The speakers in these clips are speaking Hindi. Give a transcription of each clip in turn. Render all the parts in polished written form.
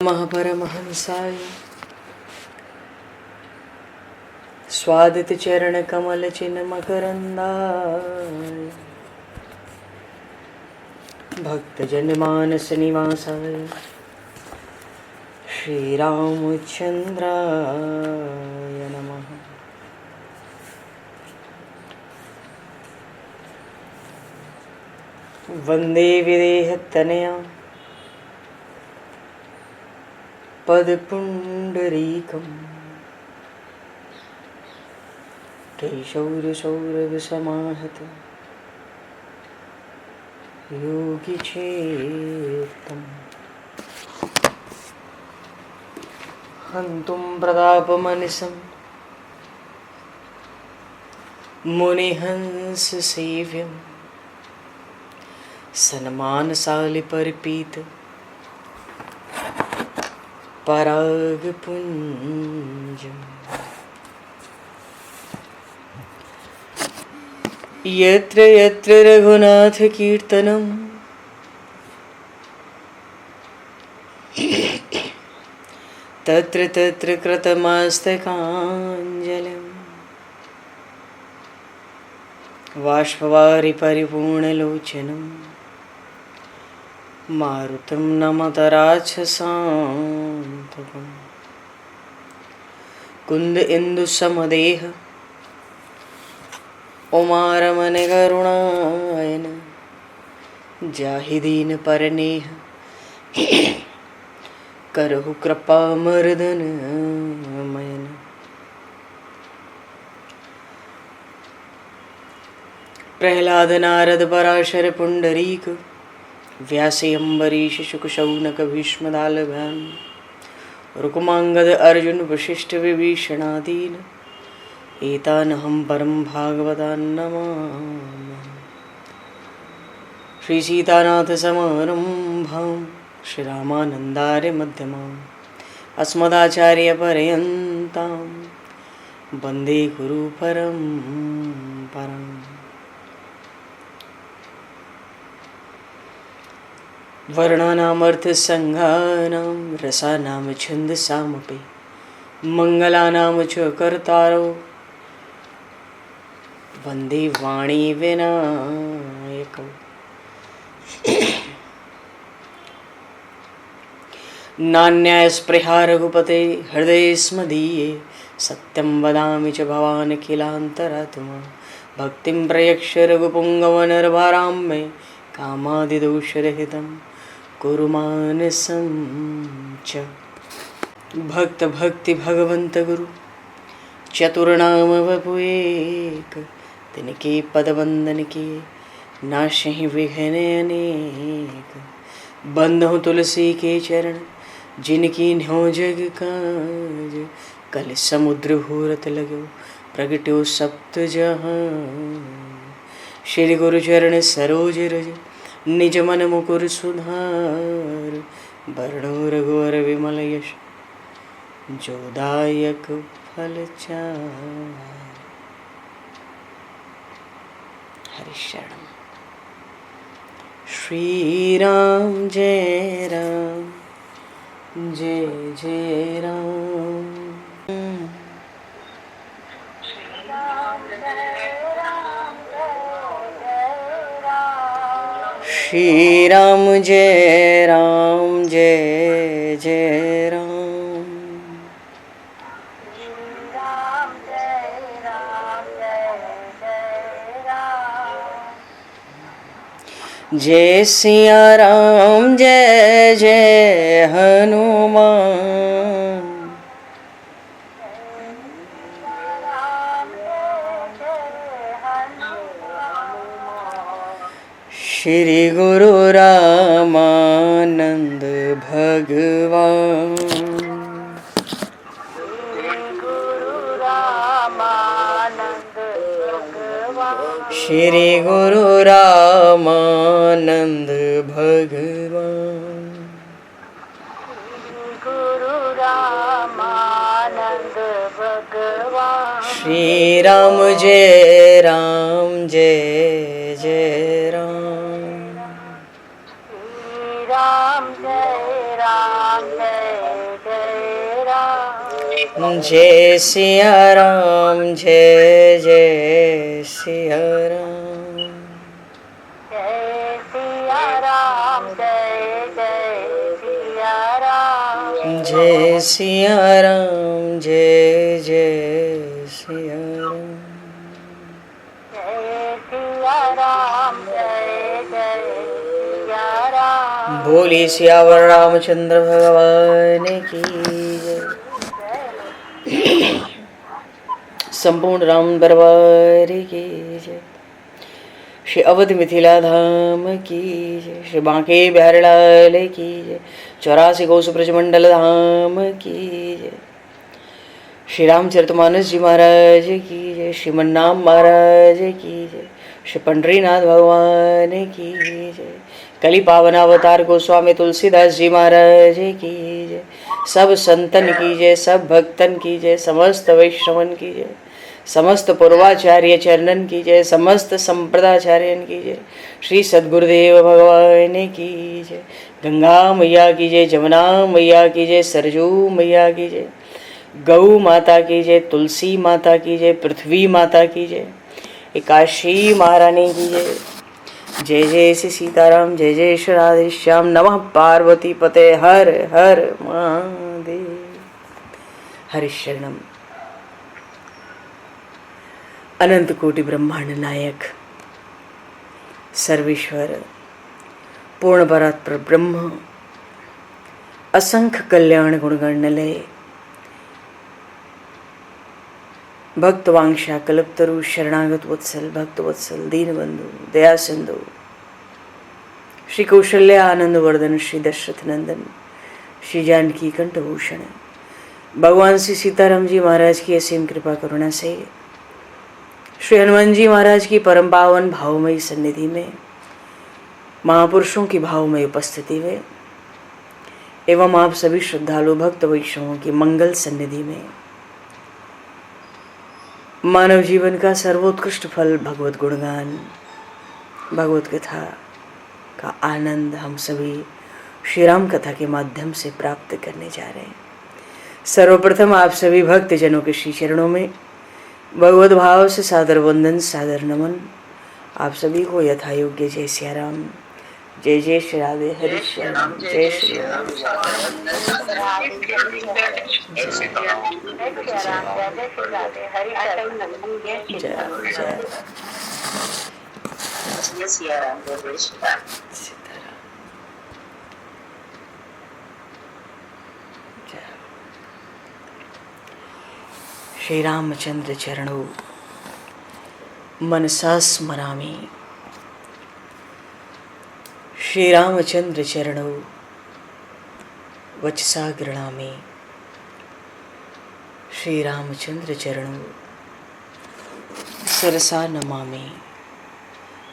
महापरमहंसाय स्वादित चरण कमल चिन्ह मकरंदाय भक्तजन मानस निवासाय श्री रामचंद्राय नमः। वंदे विदेहतनया पदपुंडरीकं केशौरसौरभसमाहत योगिचेतं हन्तुं प्रतापमनिशं मुनिहंससेव्यं सन्मानशालिपरिपीत परागपुञ्जम् यत्र यत्र रघुनाथकीर्तनं तत्र तत्र कृतमस्तकाञ्जलिं बाष्पवारि परिपूर्णलोचनं मारुतं नमत राक्षसान्तकं कुन्द इंदुसमदेह उमारमण करुणायन जाहि दीन परनेह करहु कृपा मर्दन मयन। प्रहलाद नारद पराशर पुंडरीक व्यासे अम्बरीश शुक शौनक भीष्म दालभ्याम रुक्मांगद अर्जुन वशिष्ठ विभीषणादीन एतानहं परम भागवतान् नमामि। श्री सीतानाथ समारंभां श्री रामानन्दार्य मध्यमाम् अस्मदाचार्य पर्यन्तां वन्दे गुरु परम्पराम्। वर्णानामर्थसंज्ञानां रसानां छन्दसामपि मङ्गलानां च कर्तारो वन्दे वाणी विनायकौ। नान्यास्पृहा रघुपते हृदये स्मदीये सत्यं वदामि च भवान् किलान्तरात्मा भक्तिं प्रयक्ष रघुपुङ्गवनर्वरां मे कामादिदोषरहितं कुरु मानसं च। भक्त भक्ति भगवंत गुरु चतुर्नाम वपु एक तिनके पद वंदन के नाशहि विघ्न अनेक। बंधु तुलसी के चरण जिनकी न्यो जग काज कल समुद्र घोरत लगो प्रगट्यो सप्त जहां। श्री गुरु चरण सरोज रज निज मन मुकुर सुधार वर्णो रघुवर विमल यश जोदायक फलचार। हरिशरण श्री राम जय राम जय जय राम। श्री राम जय राम जय जय राम। जय सिया राम जय जय हनुमान। श्री गुरु रामानंद भगवान। श्री गुरु रामानंद भगवान। श्री राम जय राम जय जय राम। राम जय राम जय सिया राम जय जय सिया राम। जय सिया राम जय जय सिया राम। जय सिया राम जय जय सिया राम। जय सिया राम जय जय सिया राम। बोली सियावर रामचंद्र भगवान की जय। संपूर्ण राम दरबार की जय। श्री अवध मिथिला धाम की जय। श्री बांके बिहारी लाल की जय। 84 कोस ब्रजमंडल धाम की जय। श्री रामचरितमानस जी महाराज की जय। श्रीमन्नाम महाराज की जय। श्री पंडरीनाथ भगवान की जय। कली पावन अवतार गोस्वामी तुलसीदास जी महाराज की जय। सब संतन की जय, सब भक्तन की जय, समस्त वैष्णवन की जय, समस्त पूर्वाचार्य चरणन की जय, समस्त संप्रदाचार्यन की जय। श्री सद्गुरुदेव भगवान की जय। गंगा मैया की जय, जमुना मैया की जय, सरजू मैया की जय, गौ माता की जय, तुलसी माता की जय, पृथ्वी माता की जय, एकाशी महारानी की जय। जय जय श्री सीताराम जय जय श्री राधेश्याम। नमः पार्वती पते हर हर महादेव। हरिशरणम। अनंत कोटि ब्रह्मांड नायक सर्वेश्वर पूर्ण परात्पर ब्रह्म असंख्य कल्याण गुणगणलय भक्तवांशा कल्पतरु शरणागत वत्सल भक्त वत्सल दीनबंधु दया सिंधु श्री कौशल्य आनंद वर्धन श्री दशरथ नंदन श्री जानकी कंठभूषण भगवान श्री सीताराम जी महाराज की असीम कृपा करुणा से श्री हनुमान जी महाराज की परम पावन भावमयी सन्निधि में महापुरुषों की भावमयी उपस्थिति में एवं आप सभी श्रद्धालु भक्त वैष्णवों की मंगल सन्निधि में मानव जीवन का सर्वोत्कृष्ट फल भगवत गुणगान भगवत कथा का आनंद हम सभी श्री राम कथा के माध्यम से प्राप्त करने जा रहे हैं। सर्वप्रथम आप सभी भक्त जनों के श्री चरणों में भगवत भाव से सादर वंदन सादर नमन। आप सभी को यथा योग्य जय सिया राम जय जय श्री राधे हरि श्याम जय श्री राम श्री रामचंद्र चरणों मनसा स्मरामि। श्री रामचंद्र चरणों वचसा गृणामि। श्री रामचंद्र चरणों सरसा नमामि।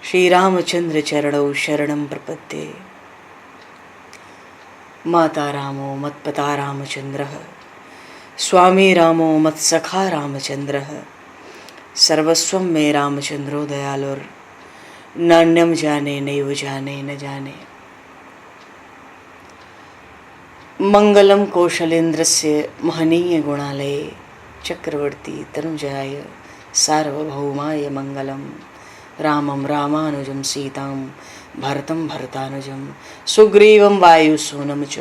श्री रामचंद्र चरणों शरणं प्रपद्ये। माता रामो मत्पता रामचंद्रः स्वामी रामो मत्सखा रामचंद्रः सर्वस्वं मे रामचंद्रो दयालुर नान्यम जाने नैव जाने न जाने। मंगलम कौशलेन्द्रस्य महनीय गुणालये चक्रवर्ती तनुजाय सार्वभौमाय मंगलम। रामं रामानुजं सीतां भरतं भरतानुजं सुग्रीवं वायुसूनं च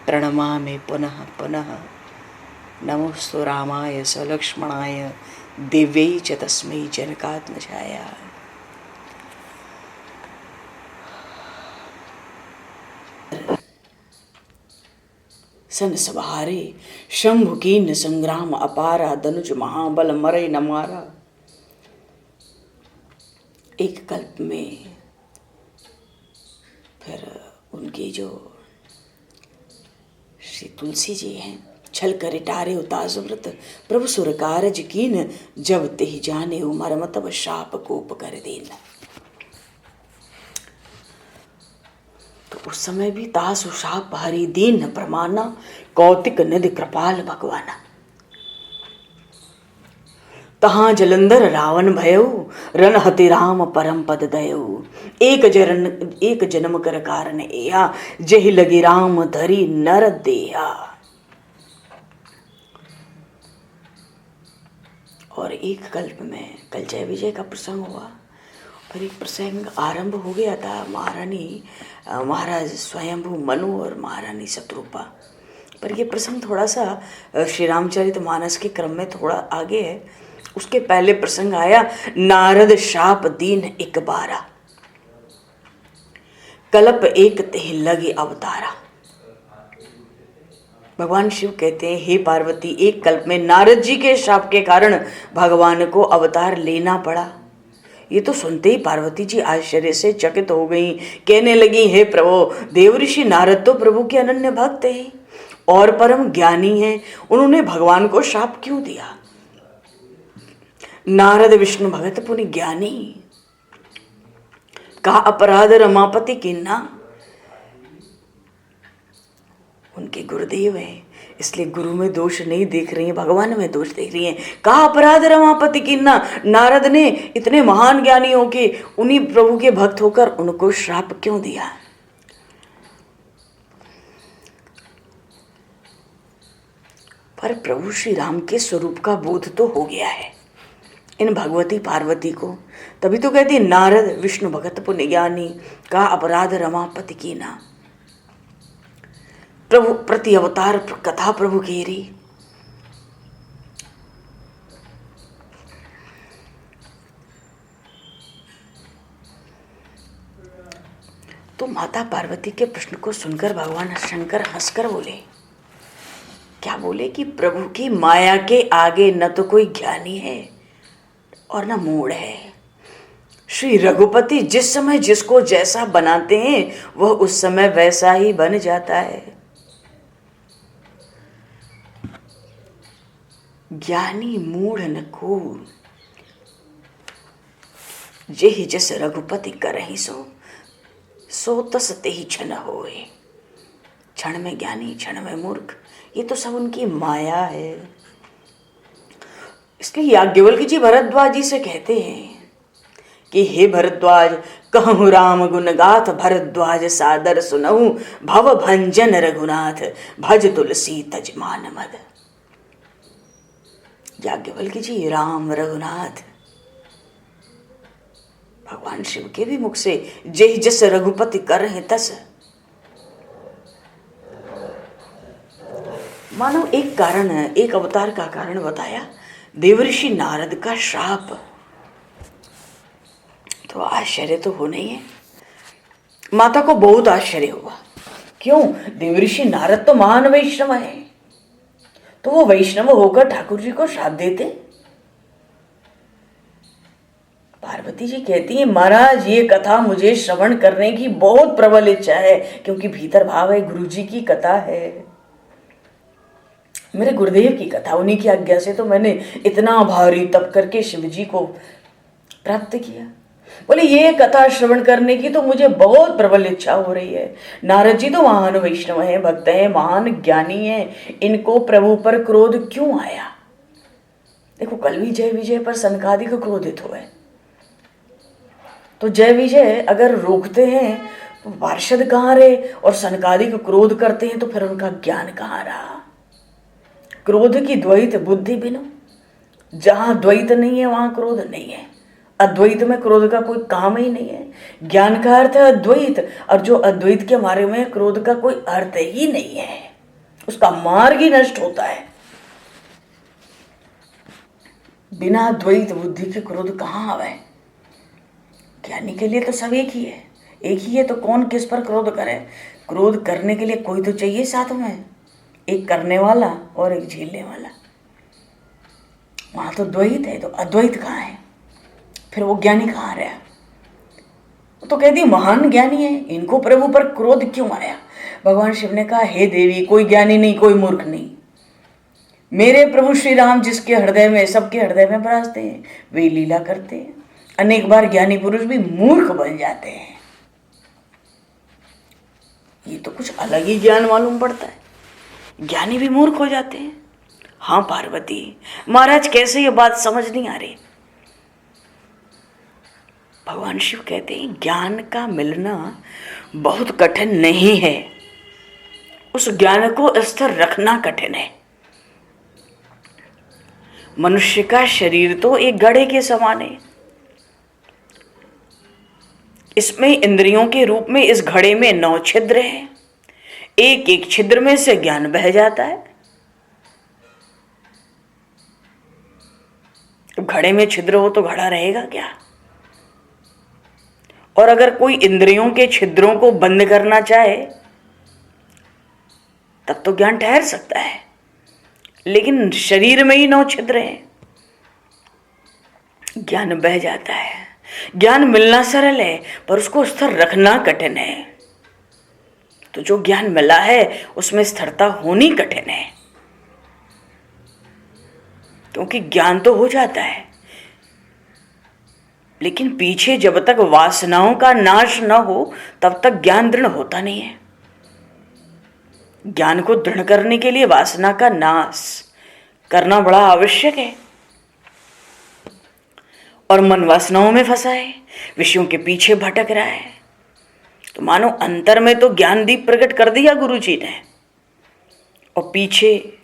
प्रणमामि पुनः पुनः। नमोस्तु रामाय सलक्ष्मणाय दिव्यै च तस्मै जनकात्मजाय। सन सवारे शंभु कीन संग्राम अपारा धनुज महाबल मरे न मारा। एक कल्प में फिर उनकी जो श्री तुलसी जी हैं छल कर टारे उताज व्रत प्रभु सुर कारज कीन जब तेहि जाने मरम तब शाप कोप कर दीन। तो उस समय भी तासु शाप हरि दीन प्रमाना कौतिक निधि कृपाल भगवाना। तहाँ जलंधर रावण भयऊ, रन हति राम परम पद दयऊ। एक जन्म कर कारण एया, जेहि लगी राम धरी नर देहा। और एक कल्प में कल जय विजय का प्रसंग हुआ, फिर एक प्रसंग आरंभ हो गया था महाराज स्वयंभू मनु और महारानी शत्रुपा। पर ये प्रसंग थोड़ा सा श्री रामचरितमानस के क्रम में थोड़ा आगे है। उसके पहले प्रसंग आया नारद शाप दीन एक बारा, कल्प एक तेह लगे अवतारा। भगवान शिव कहते हैं, हे पार्वती, एक कल्प में नारद जी के शाप के कारण भगवान को अवतार लेना पड़ा। ये तो सुनते ही पार्वती जी आश्चर्य से चकित हो गई, कहने लगी, हे प्रभु, देवऋषि नारद तो प्रभु के अनन्य भक्त हैं और परम ज्ञानी हैं, उन्होंने भगवान को शाप क्यों दिया? नारद विष्णु भगत पुनि ज्ञानी, का अपराध रमापति किन्ना। उनके गुरुदेव हैं, इसलिए गुरु में दोष नहीं देख रही हैं, भगवान में दोष देख रही हैं। का अपराध रमापति किन्ना, नारद ने इतने महान ज्ञानी होके उन्हीं प्रभु के भक्त होकर उनको श्राप क्यों दिया? पर प्रभु श्री राम के स्वरूप का बोध तो हो गया है इन भगवती पार्वती को, तभी तो कहती नारद विष्णु भगत पुण्य ज्ञानी, का अपराध रमापति कीना। प्रभु प्रति अवतार कथा प्रभु घेरी। तो माता पार्वती के प्रश्न को सुनकर भगवान शंकर हंसकर बोले, क्या बोले कि प्रभु की माया के आगे न तो कोई ज्ञानी है और न मूढ़ है। श्री रघुपति जिस समय जिसको जैसा बनाते हैं वह उस समय वैसा ही बन जाता है। ज्ञानी मूढ़ न को, जेहि जस रघुपति करहि सो तस तेहि क्षण होए। क्षण में ज्ञानी, क्षण में मूर्ख, ये तो सब उनकी माया है। इसलिए याज्ञवल्क्य जी भरद्वाज जी से कहते हैं कि हे भरद्वाज, कहूँ राम गुण गाथ, भरद्वाज सादर सुनहु, भव भंजन रघुनाथ, भज तुलसी तज मान मद। याज्ञवल्क्य जी राम रघुनाथ भगवान शिव के भी मुख से जेहि जस रघुपति कर रहे तस। मानो एक कारण, एक अवतार का कारण बताया, देवऋषि नारद का श्राप। तो आश्चर्य तो होना ही है। माता को बहुत आश्चर्य हुआ। क्यों? देवऋषि नारद तो महान वैष्णव है, तो वो वैष्णव होकर ठाकुर जी को श्राप देते? पार्वती जी कहती है, महाराज ये कथा मुझे श्रवण करने की बहुत प्रबल इच्छा है, क्योंकि भीतर भाव है गुरु जी की कथा है, मेरे गुरुदेव की कथा, उन्हीं की आज्ञा से तो मैंने इतना भारी तप करके शिव जी को प्राप्त किया। बोले ये कथा श्रवण करने की तो मुझे बहुत प्रबल इच्छा हो रही है। नारद जी तो महान वैष्णव हैं, भक्त हैं, महान ज्ञानी हैं, इनको प्रभु पर क्रोध क्यों आया? देखो कल भी जय विजय पर सनकादिक क्रोधित हुए, तो जय विजय अगर रोकते हैं तो पार्षद कहाँ रहे, और सनकादिक क्रोध करते हैं तो फिर उनका ज्ञान कहाँ रहा? क्रोध की द्वैत बुद्धि बिनु, जहां द्वैत नहीं है वहां क्रोध नहीं है। अद्वैत में क्रोध का कोई काम ही नहीं है। ज्ञान का अर्थ है अद्वैत, और जो अद्वैत के मार्ग में क्रोध का कोई अर्थ ही नहीं है, उसका मार्ग ही नष्ट होता है। बिना द्वैत बुद्धि के क्रोध कहाँ आवे? ज्ञानी के लिए तो सब एक ही है, एक ही है, तो कौन किस पर क्रोध करे? क्रोध करने के लिए कोई तो चाहिए साथ में, एक करने वाला और एक झेलने वाला। वहां तो द्वैत है, तो अद्वैत कहाँ है? फिर वो ज्ञानी कहाँ रहा? तो कहती महान ज्ञानी है, इनको प्रभु पर क्रोध क्यों आया? भगवान शिव ने कहा, हे देवी, कोई ज्ञानी नहीं, कोई मूर्ख नहीं, मेरे प्रभु श्री राम जिसके हृदय में, सबके हृदय में बराजते हैं, वे लीला करते हैं। अनेक बार ज्ञानी पुरुष भी मूर्ख बन जाते हैं। ये तो कुछ अलग ही ज्ञान मालूम पड़ता है, ज्ञानी भी मूर्ख हो जाते हैं। हाँ पार्वती, महाराज कैसे ये बात समझ नहीं आ रही। भगवान शिव कहते हैं ज्ञान का मिलना बहुत कठिन नहीं है, उस ज्ञान को स्थिर रखना कठिन है। मनुष्य का शरीर तो एक घड़े के समान है, इसमें इंद्रियों के रूप में इस घड़े में 9 छिद्र हैं, एक एक छिद्र में से ज्ञान बह जाता है। घड़े में छिद्र हो तो घड़ा रहेगा क्या? और अगर कोई इंद्रियों के छिद्रों को बंद करना चाहे तब तो ज्ञान ठहर सकता है, लेकिन शरीर में ही 9 छिद्र हैं, ज्ञान बह जाता है। ज्ञान मिलना सरल है पर उसको स्थिर रखना कठिन है। तो जो ज्ञान मिला है उसमें स्थिरता होनी कठिन है, क्योंकि ज्ञान तो हो जाता है लेकिन पीछे जब तक वासनाओं का नाश न हो तब तक ज्ञान दृढ़ होता नहीं है। ज्ञान को दृढ़ करने के लिए वासना का नाश करना बड़ा आवश्यक है। और मन वासनाओं में फंसा है, विषयों के पीछे भटक रहा है। तो मानो अंतर में तो ज्ञान दीप प्रकट कर दिया गुरु जी ने, और पीछे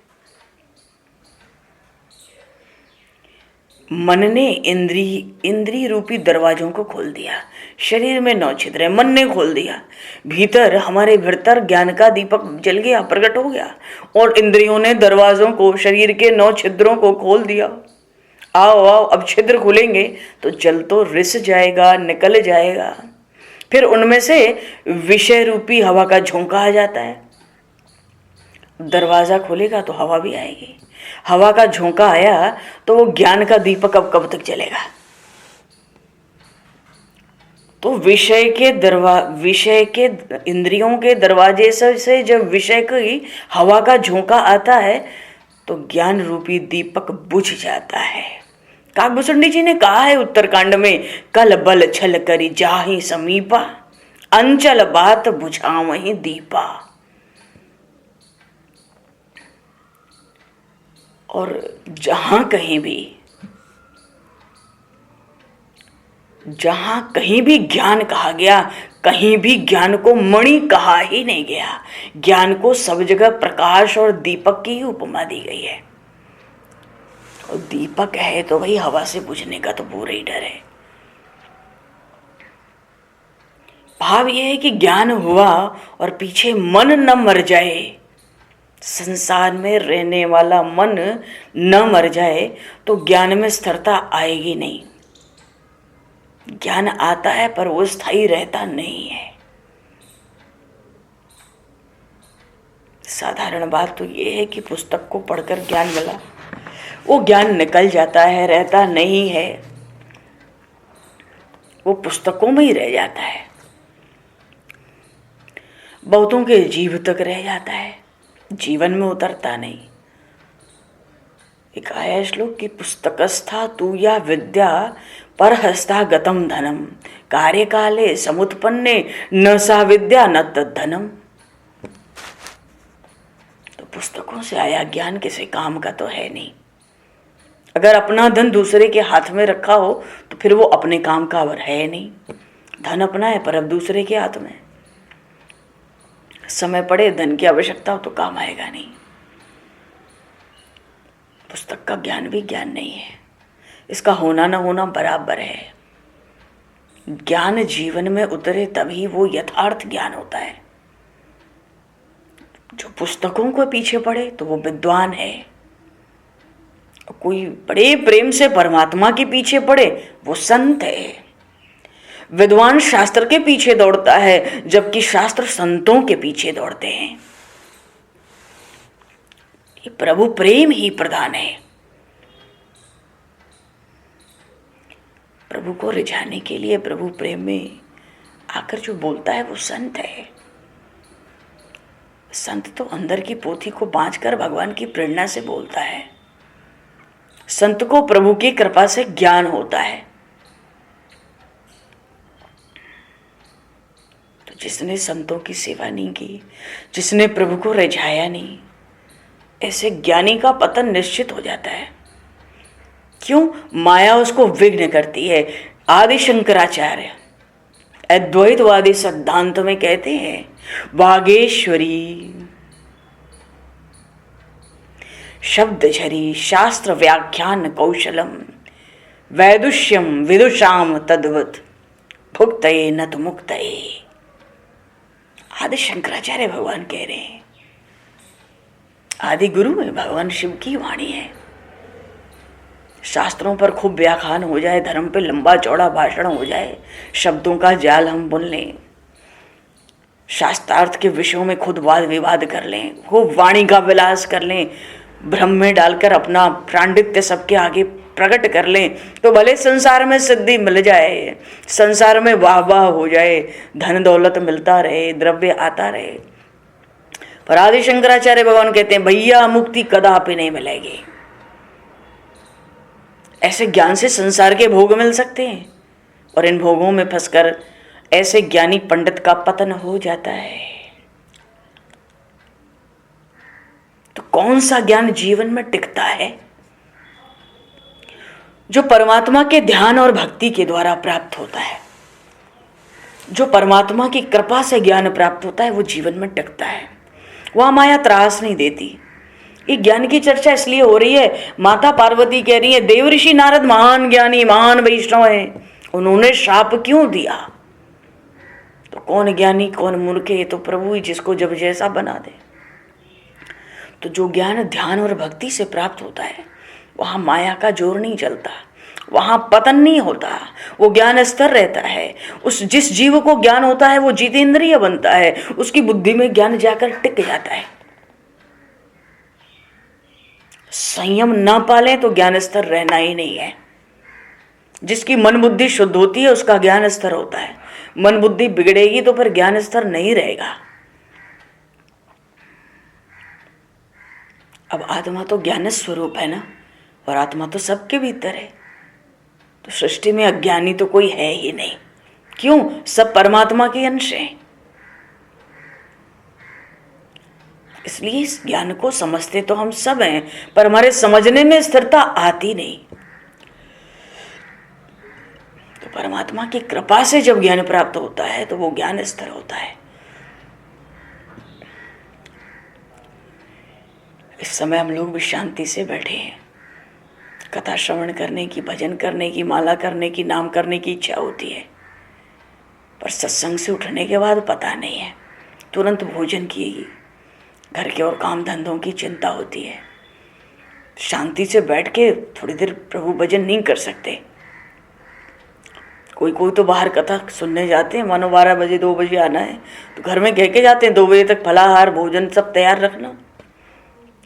मन ने इंद्री रूपी दरवाजों को खोल दिया। शरीर में 9 छिद्र है, मन ने खोल दिया। भीतर हमारे भीतर ज्ञान का दीपक जल गया, प्रकट हो गया, और इंद्रियों ने दरवाजों को, शरीर के 9 छिद्रों को खोल दिया। आओ आओ, अब छिद्र खुलेंगे तो जल तो रिस जाएगा, निकल जाएगा। फिर उनमें से विषय रूपी हवा का झोंका आ जाता है। दरवाजा खुलेगा तो हवा भी आएगी। हवा का झोंका आया तो वो ज्ञान का दीपक अब कब तक जलेगा? तो विषय के इंद्रियों के दरवाजे से जब विषय की हवा का झोंका आता है तो ज्ञान रूपी दीपक बुझ जाता है। काकभूषुंडी जी ने कहा है उत्तरकांड में, कल बल छल करी जाहि समीपा, अंचल बात बुझावहि दीपा। और जहां कहीं भी ज्ञान कहा गया, कहीं भी ज्ञान को मणि कहा ही नहीं गया। ज्ञान को सब जगह प्रकाश और दीपक की ही उपमा दी गई है। और दीपक है तो भाई हवा से बुझने का तो पूरा ही डर है। भाव यह है कि ज्ञान हुआ और पीछे मन न मर जाए, संसार में रहने वाला मन न मर जाए तो ज्ञान में स्थिरता आएगी नहीं। ज्ञान आता है पर वो स्थायी रहता नहीं है। साधारण बात तो ये है कि पुस्तक को पढ़कर ज्ञान मिला, वो ज्ञान निकल जाता है, रहता नहीं है, वो पुस्तकों में ही रह जाता है। बहुतों के जीव तक रह जाता है, जीवन में उतरता नहीं। एक आया श्लोक कि पुस्तकस्था तू या विद्या परहस्ता गतम धनम, कार्यकाले समुत्पन्ने न सा विद्या न तद्धनम। तो पुस्तकों से आया ज्ञान किसी काम का तो है नहीं। अगर अपना धन दूसरे के हाथ में रखा हो तो फिर वो अपने काम का और है नहीं। धन अपना है पर अब दूसरे के हाथ में। समय पड़े, धन की आवश्यकता हो तो काम आएगा नहीं। पुस्तक का ज्ञान भी ज्ञान नहीं है, इसका होना ना होना बराबर है। ज्ञान जीवन में उतरे तभी वो यथार्थ ज्ञान होता है। जो पुस्तकों को पीछे पड़े तो वो विद्वान है, कोई बड़े प्रेम से परमात्मा के पीछे पड़े वो संत है। विद्वान शास्त्र के पीछे दौड़ता है जबकि शास्त्र संतों के पीछे दौड़ते हैं। ये प्रभु प्रेम ही प्रधान है। प्रभु को रिझाने के लिए प्रभु प्रेम में आकर जो बोलता है वो संत है। संत तो अंदर की पोथी को बांचकर भगवान की प्रेरणा से बोलता है। संत को प्रभु की कृपा से ज्ञान होता है। तो जिसने संतों की सेवा नहीं की, जिसने प्रभु को रिझाया नहीं, ऐसे ज्ञानी का पतन निश्चित हो जाता है। क्यों? माया उसको विघ्न करती है। आदि शंकराचार्य अद्वैतवादी सिद्धांत में कहते हैं, वागेश्वरी शब्द झरी शास्त्र व्याख्यान कौशलम वैदुष्यम विदुषाम तद्वत भुक्तये न तो मुक्तये। आदि शंकराचार्य भगवान कह रहे हैं, आदि गुरु में भगवान शिव की वाणी है। शास्त्रों पर खूब व्याख्यान हो जाए, धर्म पे लंबा चौड़ा भाषण हो जाए, शब्दों का जाल हम बुन लें, शास्त्रार्थ के विषयों में खुद वाद विवाद कर लें, खूब वाणी का विलास कर लें, भ्रम में डालकर अपना पांडित्य सबके आगे प्रकट कर लें, तो भले संसार में सिद्धि मिल जाए, संसार में वाह वाह हो जाए, धन दौलत मिलता रहे, द्रव्य आता रहे, पर आदि शंकराचार्य भगवान कहते हैं, भैया मुक्ति कदापि नहीं मिलेगी। ऐसे ज्ञान से संसार के भोग मिल सकते हैं, और इन भोगों में फंसकर ऐसे ज्ञानी पंडित का पतन हो जाता है। तो कौन सा ज्ञान जीवन में टिकता है? जो परमात्मा के ध्यान और भक्ति के द्वारा प्राप्त होता है, जो परमात्मा की कृपा से ज्ञान प्राप्त होता है, वो जीवन में टिकता है। वह माया त्रास नहीं देती। ये ज्ञान की चर्चा इसलिए हो रही है, माता पार्वती कह रही है, देव ऋषि नारद महान ज्ञानी महान वैष्णव है, उन्होंने शाप क्यों दिया? तो कौन ज्ञानी कौन मूर्ख है, ये तो प्रभु ही जिसको जब जैसा बना दे। तो जो ज्ञान ध्यान और भक्ति से प्राप्त होता है, वहां माया का जोर नहीं चलता, वहां पतन नहीं होता, वो ज्ञान स्थिर रहता है। उस जिस जीव को ज्ञान होता है वो जितेंद्रिय बनता है, उसकी बुद्धि में ज्ञान जाकर टिक जाता है। संयम ना पाले तो ज्ञान स्तर रहना ही नहीं है। जिसकी मन बुद्धि शुद्ध होती है उसका ज्ञान स्तर होता है। मन बुद्धि बिगड़ेगी तो फिर ज्ञान स्तर नहीं रहेगा। अब आत्मा तो ज्ञान स्वरूप है ना, और आत्मा तो सबके भीतर है। तो सृष्टि में अज्ञानी तो कोई है ही नहीं। क्यों? सब परमात्मा के अंश हैं। इसलिए इस ज्ञान को समझते तो हम सब हैं, पर हमारे समझने में स्थिरता आती नहीं। तो परमात्मा की कृपा से जब ज्ञान प्राप्त होता है तो वो ज्ञान स्थिर होता है। इस समय हम लोग भी शांति से बैठे हैं, कथा श्रवण करने की, भजन करने की, माला करने की, नाम करने की इच्छा होती है, पर सत्संग से उठने के बाद पता नहीं है, तुरंत भोजन किएगी, घर के और काम धंधों की चिंता होती है। शांति से बैठ के थोड़ी देर प्रभु भजन नहीं कर सकते। कोई कोई तो बाहर कथा सुनने जाते हैं, मानो 12 बजे 2 बजे आना है, तो घर में कह के जाते हैं 2 बजे तक फलाहार भोजन सब तैयार रखना।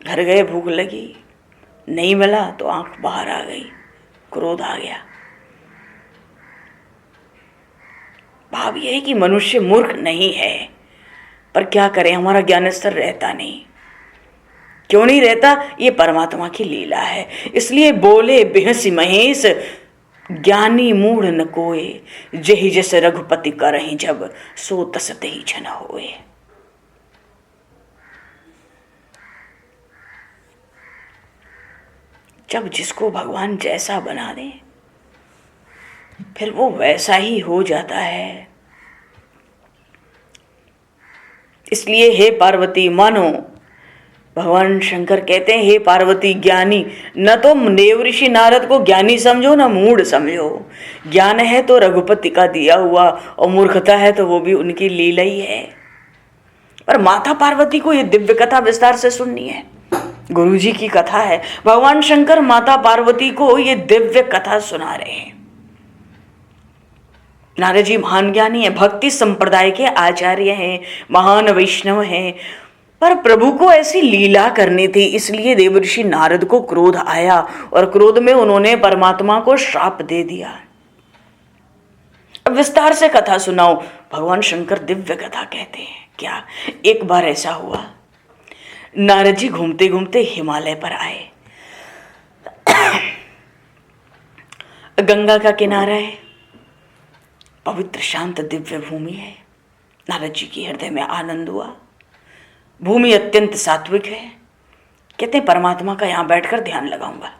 घर गए, भूख लगी, नहीं मिला तो आंख बाहर आ गई, क्रोध आ गया। भाव यह है कि मनुष्य मूर्ख नहीं है, पर क्या करें, हमारा ज्ञान स्तर रहता नहीं। क्यों नहीं रहता? ये परमात्मा की लीला है। इसलिए बोले बिहसी महेश, ज्ञानी मूढ़ न कोय, जेहि जैसे रघुपति करहि जब, सो तस तेहि जन होए। जब जिसको भगवान जैसा बना दे फिर वो वैसा ही हो जाता है। इसलिए हे पार्वती मानो, भगवान शंकर कहते हैं, हे पार्वती ज्ञानी, न तो देव ऋषि नारद को ज्ञानी समझो न मूढ़ समझो। ज्ञान है तो रघुपति का दिया हुआ, और मूर्खता है तो वो भी उनकी लीला ही है। पर माता पार्वती को ये दिव्य कथा विस्तार से सुननी है। गुरु जी की कथा है, भगवान शंकर माता पार्वती को ये दिव्य कथा सुना रहे हैं। नारद जी महान ज्ञानी है, भक्ति संप्रदाय के आचार्य हैं, महान वैष्णव हैं, पर प्रभु को ऐसी लीला करनी थी, इसलिए देवर्षि नारद को क्रोध आया, और क्रोध में उन्होंने परमात्मा को श्राप दे दिया। अब विस्तार से कथा सुनाओ। भगवान शंकर दिव्य कथा कहते हैं। क्या? एक बार ऐसा हुआ, नारद जी घूमते घूमते हिमालय पर आए। गंगा का किनारा है, पवित्र शांत दिव्य भूमि है। नारद जी के हृदय में आनंद हुआ। भूमि अत्यंत सात्विक है, कहते हैं परमात्मा का यहां बैठकर ध्यान लगाऊंगा।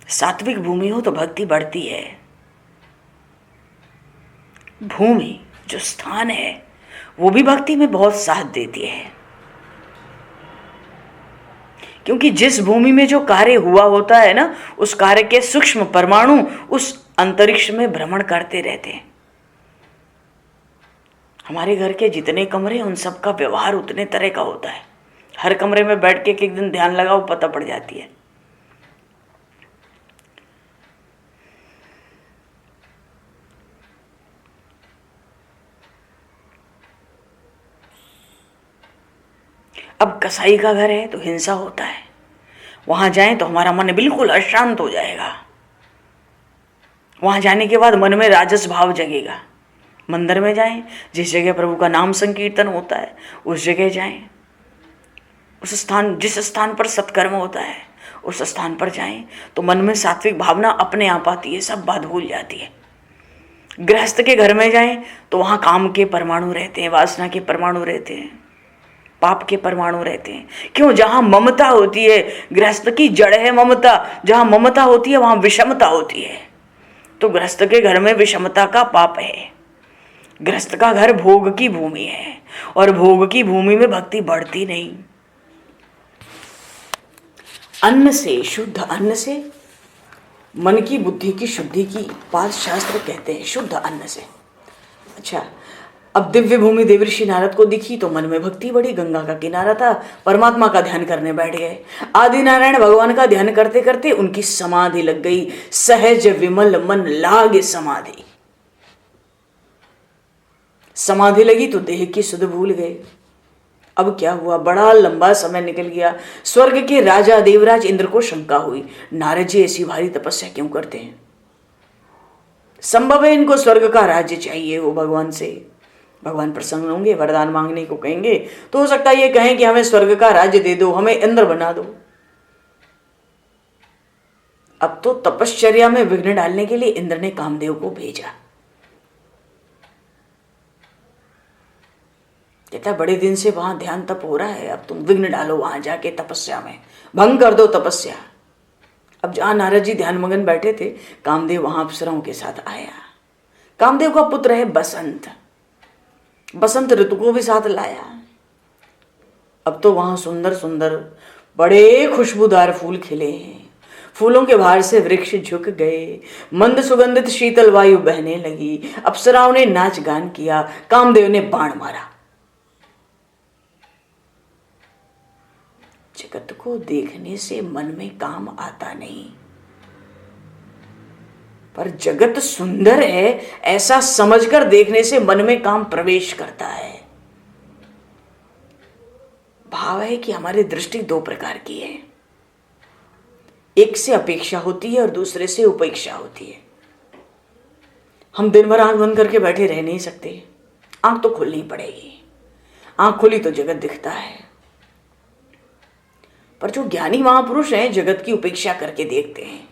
सात्विक भूमि हो तो भक्ति बढ़ती है। भूमि जो स्थान है वो भी भक्ति में बहुत साथ देती है, क्योंकि जिस भूमि में जो कार्य हुआ होता है ना, उस कार्य के सूक्ष्म परमाणु उस अंतरिक्ष में भ्रमण करते रहते हैं। हमारे घर के जितने कमरे उन सब का व्यवहार उतने तरह का होता है। हर कमरे में बैठ के एक दिन ध्यान लगाओ, पता पड़ जाती है। अब कसाई का घर है तो हिंसा होता है, वहां जाएं तो हमारा मन बिल्कुल अशांत हो जाएगा। वहां जाने के बाद मन में राजस भाव जगेगा। मंदिर में जाएं, जिस जगह प्रभु का नाम संकीर्तन होता है उस जगह जाएं, उस स्थान जिस स्थान पर सत्कर्म होता है उस स्थान पर जाएं तो मन में सात्विक भावना अपने आप आती है, सब बात भूल जाती है। गृहस्थ के घर में जाएं तो वहां काम के परमाणु रहते हैं, वासना के परमाणु रहते हैं, पाप के परमाणु रहते हैं। क्यों? जहां ममता होती है, गृहस्थ की जड़ है ममता, जहां ममता होती है वहां विषमता होती है। तो गृहस्थ के घर में विषमता का पाप है। गृहस्थ का घर भोग की भूमि है और भोग की भूमि में भक्ति बढ़ती नहीं। अन्न से, शुद्ध अन्न से मन की बुद्धि की शुद्धि की बात शास्त्र कहते हैं, शुद्ध अन्न से। अच्छा, अब दिव्य भूमि देवर्षि नारद को दिखी तो मन में भक्ति बढ़ी। गंगा का किनारा था, परमात्मा का ध्यान करने बैठ गए। आदि नारायण भगवान का ध्यान करते करते उनकी समाधि लग गई। सहज विमल मन लागे समाधि। समाधि लगी तो देह की सुध भूल गए। अब क्या हुआ? बड़ा लंबा समय निकल गया। स्वर्ग के राजा देवराज इंद्र को शंका हुई, नारद जी ऐसी भारी तपस्या क्यों करते हैं? संभव है इनको स्वर्ग का राज्य चाहिए हो भगवान से। भगवान प्रसन्न होंगे, वरदान मांगने को कहेंगे तो हो सकता है ये कहें कि हमें स्वर्ग का राज्य दे दो, हमें इंद्र बना दो। अब तो तपश्चर्या में विघ्न डालने के लिए इंद्र ने कामदेव को भेजा। कहता बड़े दिन से वहां ध्यान तप हो रहा है, अब तुम विघ्न डालो वहां जाके तपस्या में, भंग कर दो तपस्या। अब जहां नारद जी ध्यान मगन बैठे थे, कामदेव वहां अप्सराओं के साथ आया। कामदेव का पुत्र है बसंत, बसंत ऋतु को भी साथ लाया। अब तो वहां सुंदर सुंदर बड़े खुशबूदार फूल खिले हैं। फूलों के भार से वृक्ष झुक गए, मंद सुगंधित शीतल वायु बहने लगी। अप्सराओं ने नाच गान किया, कामदेव ने बाण मारा। जगत को देखने से मन में काम आता नहीं, पर जगत सुंदर है ऐसा समझकर देखने से मन में काम प्रवेश करता है। भाव है कि हमारी दृष्टि दो प्रकार की है, एक से अपेक्षा होती है और दूसरे से उपेक्षा होती है। हम दिन भर आंख बंद करके बैठे रह नहीं सकते, आंख तो खुलनी पड़ेगी। आंख खुली तो जगत दिखता है। पर जो ज्ञानी महापुरुष हैं जगत की उपेक्षा करके देखते हैं,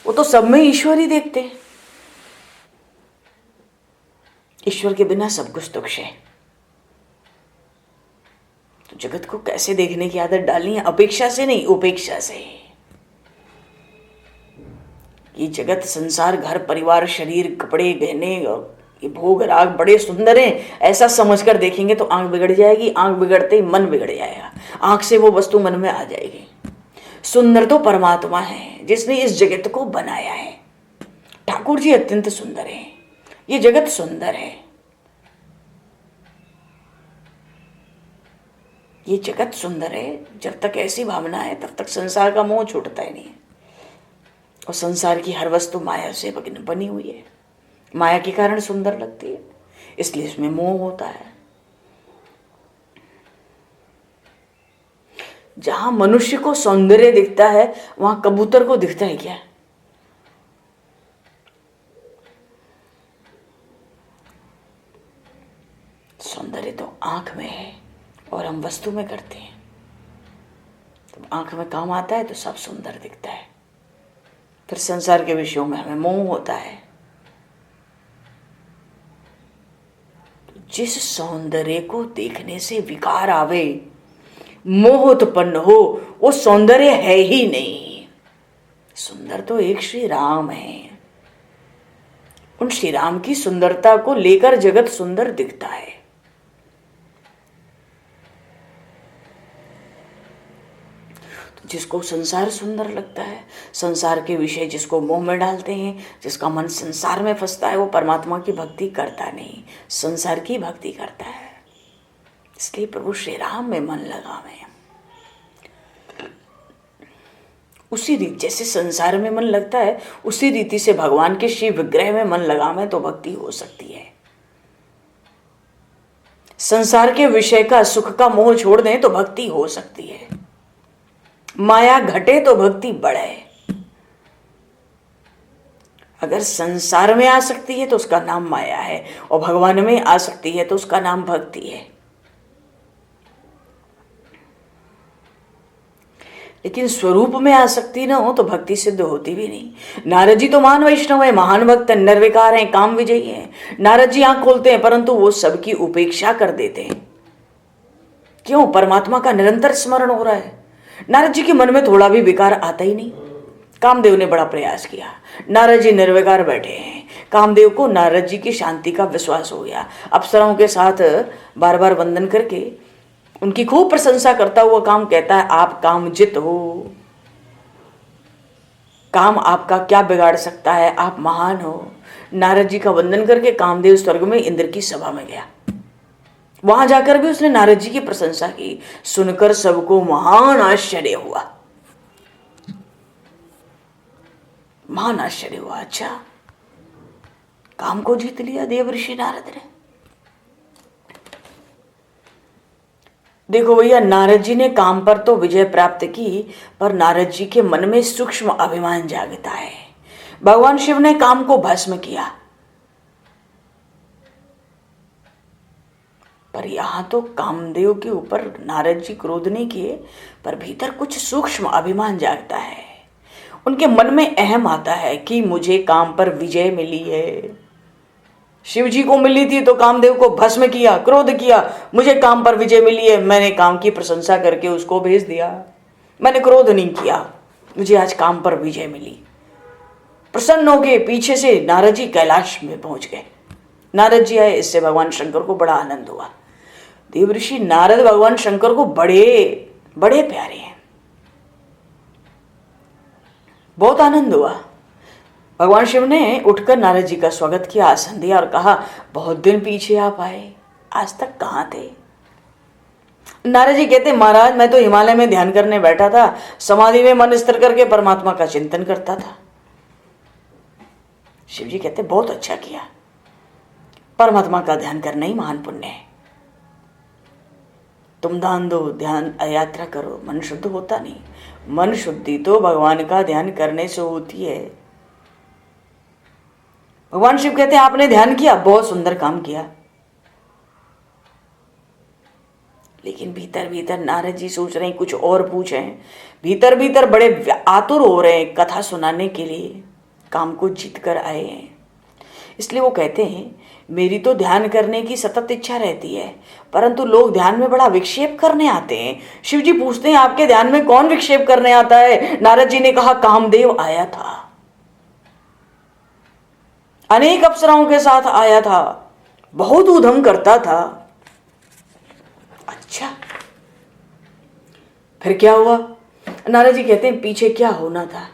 वो तो सब में ईश्वर ही देखते हैं। ईश्वर के बिना सब कुछ तुच्छ है। तो जगत को कैसे देखने की आदत डालनी है? अपेक्षा से नहीं, उपेक्षा से। ये जगत संसार, घर परिवार, शरीर, कपड़े, गहने और ये भोग राग बड़े सुंदर हैं ऐसा समझकर देखेंगे तो आंख बिगड़ जाएगी। आंख बिगड़ते ही मन बिगड़ जाएगा, आंख से वो वस्तु मन में आ जाएगी। सुंदर तो परमात्मा है जिसने इस जगत को बनाया है। ठाकुर जी अत्यंत सुंदर है, ये जगत सुंदर है। ये जगत सुंदर है। जब तक ऐसी भावना है तब तक संसार का मोह छूटता ही नहीं। और संसार की हर वस्तु माया से बनी हुई है, माया के कारण सुंदर लगती है, इसलिए इसमें मोह होता है। जहां मनुष्य को सौंदर्य दिखता है वहां कबूतर को दिखता है क्या? सौंदर्य तो आंख में है और हम वस्तु में करते हैं। तो आंख में काम आता है तो सब सुंदर दिखता है। फिर संसार के विषयों में हमें मोह होता है। जिस सौंदर्य को देखने से विकार आवे मोह उत्पन्न हो, वो सौंदर्य है ही नहीं। सुंदर तो एक श्री राम है। उन श्री राम की सुंदरता को लेकर जगत सुंदर दिखता है। तो जिसको संसार सुंदर लगता है, संसार के विषय जिसको मोह में डालते हैं, जिसका मन संसार में फंसता है, वो परमात्मा की भक्ति करता नहीं, संसार की भक्ति करता है। इसलिए प्रभु श्री राम में मन लगावे। उसी रीति जैसे संसार में मन लगता है, उसी रीति से भगवान के शिव विग्रह में मन लगावे तो भक्ति हो सकती है। संसार के विषय का, सुख का मोह छोड़ दें तो भक्ति हो सकती है। माया घटे तो भक्ति बढ़े। अगर संसार में आ सकती है तो उसका नाम माया है, और भगवान में आ सकती है तो उसका नाम भक्ति है। लेकिन स्वरूप में आसक्ति ना हो तो भक्ति सिद्ध होती भी नहीं। नारद जी तो महान वैष्णव है, महान भक्त है, निर्विकार हैं, काम विजयी हैं। नारद जी आंख खोलते हैं परंतु वो सबकी उपेक्षा कर देते हैं। क्यों? परमात्मा का निरंतर स्मरण हो रहा है। नारद जी के मन में थोड़ा भी विकार आता ही नहीं। कामदेव ने बड़ा प्रयास किया, नारद जी निर्विकार बैठे हैं। कामदेव को नारद जी की शांति का विश्वास हो गया। अप्सराओं के साथ बार बार वंदन करके उनकी खूब प्रशंसा करता हुआ काम कहता है, आप कामजित हो, काम आपका क्या बिगाड़ सकता है, आप महान हो। नारद जी का वंदन करके कामदेव स्वर्ग में इंद्र की सभा में गया। वहां जाकर भी उसने नारद जी की प्रशंसा की। सुनकर सबको महान आश्चर्य हुआ, महान आश्चर्य हुआ। अच्छा, काम को जीत लिया देवर्षि नारद ने। देखो भैया, नारद जी ने काम पर तो विजय प्राप्त की, पर नारद जी के मन में सूक्ष्म अभिमान जागता है। भगवान शिव ने काम को भस्म किया, पर यहां तो कामदेव के ऊपर नारद जी क्रोध नहीं किए, पर भीतर कुछ सूक्ष्म अभिमान जागता है। उनके मन में अहम आता है कि मुझे काम पर विजय मिली है। शिव जी को मिली थी तो कामदेव को भस्म किया, क्रोध किया, मुझे काम पर विजय मिली है, मैंने काम की प्रशंसा करके उसको भेज दिया। मैंने क्रोध नहीं किया, मुझे आज काम पर विजय मिली। प्रसन्न हो गए। पीछे से नारद जी कैलाश में पहुंच गए। नारद जी आए, इससे भगवान शंकर को बड़ा आनंद हुआ। देवऋषि नारद भगवान शंकर को बड़े बड़े प्यारे हैं, बहुत आनंद हुआ। भगवान शिव ने उठकर नारद जी का स्वागत किया, आसन दिया और कहा, बहुत दिन पीछे आप आए, आज तक कहाँ थे? नारद जी कहते, महाराज मैं तो हिमालय में ध्यान करने बैठा था, समाधि में मन स्थिर करके परमात्मा का चिंतन करता था। शिव जी कहते, बहुत अच्छा किया, परमात्मा का ध्यान करना ही महान पुण्य है। तुम दान दो, ध्यान यात्रा करो, मन शुद्ध होता नहीं। मन शुद्धि तो भगवान का ध्यान करने से होती है। भगवान शिव कहते हैं, आपने ध्यान किया, बहुत सुंदर काम किया। लेकिन भीतर भीतर नारद जी सोच रहे हैं कुछ और पूछें। भीतर भीतर बड़े आतुर हो रहे हैं कथा सुनाने के लिए, काम को जीत कर आए हैं। इसलिए वो कहते हैं, मेरी तो ध्यान करने की सतत इच्छा रहती है, परंतु लोग ध्यान में बड़ा विक्षेप करने आते हैं। शिव जी पूछते हैं, आपके ध्यान में कौन विक्षेप करने आता है? नारद जी ने कहा, कामदेव आया था, अनेक अप्सराओं के साथ आया था, बहुत ऊधम करता था। अच्छा, फिर क्या हुआ? नारद जी कहते हैं, पीछे क्या होना था,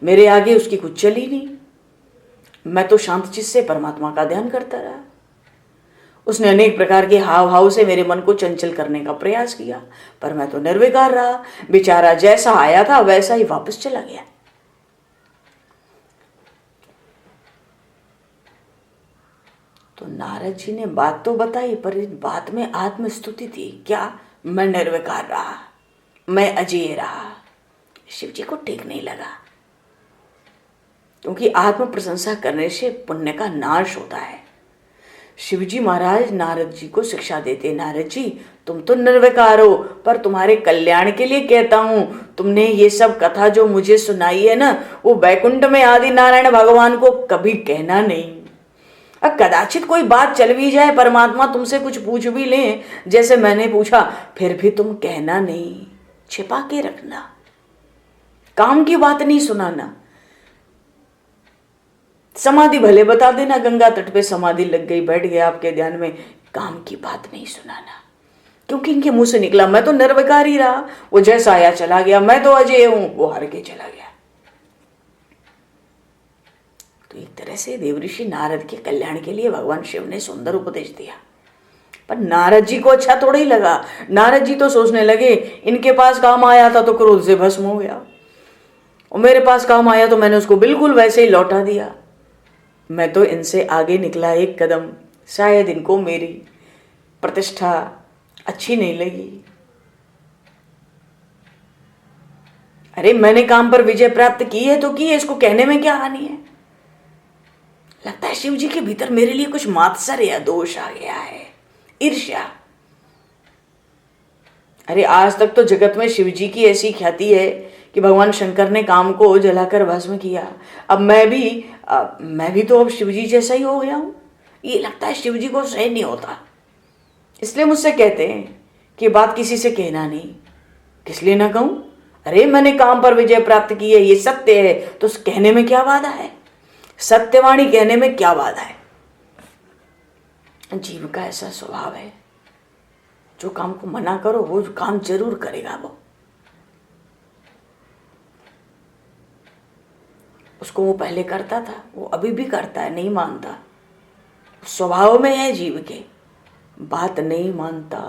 मेरे आगे उसकी कुछ चली नहीं। मैं तो शांत चित्त से परमात्मा का ध्यान करता रहा। उसने अनेक प्रकार के हाव भाव से मेरे मन को चंचल करने का प्रयास किया, पर मैं तो निर्विकार रहा। बेचारा जैसा आया था वैसा ही वापस चला गया। तो नारद जी ने बात तो बताई, पर इस बात में आत्मस्तुति थी। क्या? मैं निर्विकार रहा, मैं अजेय रहा। शिव जी को ठीक नहीं लगा, क्योंकि आत्म प्रशंसा करने से पुण्य का नाश होता है। शिव जी महाराज नारद जी को शिक्षा देते, नारद जी तुम तो निर्विकार हो, पर तुम्हारे कल्याण के लिए कहता हूं, तुमने ये सब कथा जो मुझे सुनाई है ना, वो वैकुंठ में आदि नारायण भगवान को कभी कहना नहीं। अब कदाचित कोई बात चल भी जाए, परमात्मा तुमसे कुछ पूछ भी लें, जैसे मैंने पूछा, फिर भी तुम कहना नहीं, छिपा के रखना, काम की बात नहीं सुनाना। समाधि भले बता देना, गंगा तट पे समाधि लग गई, बैठ गया आपके ध्यान में, काम की बात नहीं सुनाना, क्योंकि इनके मुंह से निकला मैं तो निर्विकार ही रहा, वो जैसा आया चला गया, मैं तो अजय हूं, वो हार के चला गया। तो एक तरह से देवऋषि नारद के कल्याण के लिए भगवान शिव ने सुंदर उपदेश दिया, पर नारद जी को अच्छा थोड़ा ही लगा। नारद जी तो सोचने लगे इनके पास काम आया था तो क्रोध से भस्म हो गया, और मेरे पास काम आया तो मैंने उसको बिल्कुल वैसे ही लौटा दिया। मैं तो इनसे आगे निकला एक कदम, शायद इनको मेरी प्रतिष्ठा अच्छी नहीं लगी। अरे मैंने काम पर विजय प्राप्त की है तो की है, इसको कहने में क्या हानि है। लगता है शिव जी के भीतर मेरे लिए कुछ मात्सर्य या दोष आ गया है, ईर्ष्या। अरे आज तक तो जगत में शिव जी की ऐसी ख्याति है कि भगवान शंकर ने काम को जलाकर भस्म किया, अब मैं भी तो अब शिव जी जैसा ही हो गया हूं। ये लगता है शिव जी को सहन नहीं होता, इसलिए मुझसे कहते हैं कि बात किसी से कहना नहीं। किस लिए ना कहूं? अरे मैंने काम पर विजय प्राप्त की है, ये सत्य है, तो कहने में क्या बाधा है, सत्यवाणी कहने में क्या बाधा है। जीव का ऐसा स्वभाव है, जो काम को मना करो वो काम जरूर करेगा। वो उसको वो पहले करता था, वो अभी भी करता है, नहीं मानता, स्वभाव में है जीव के, बात नहीं मानता।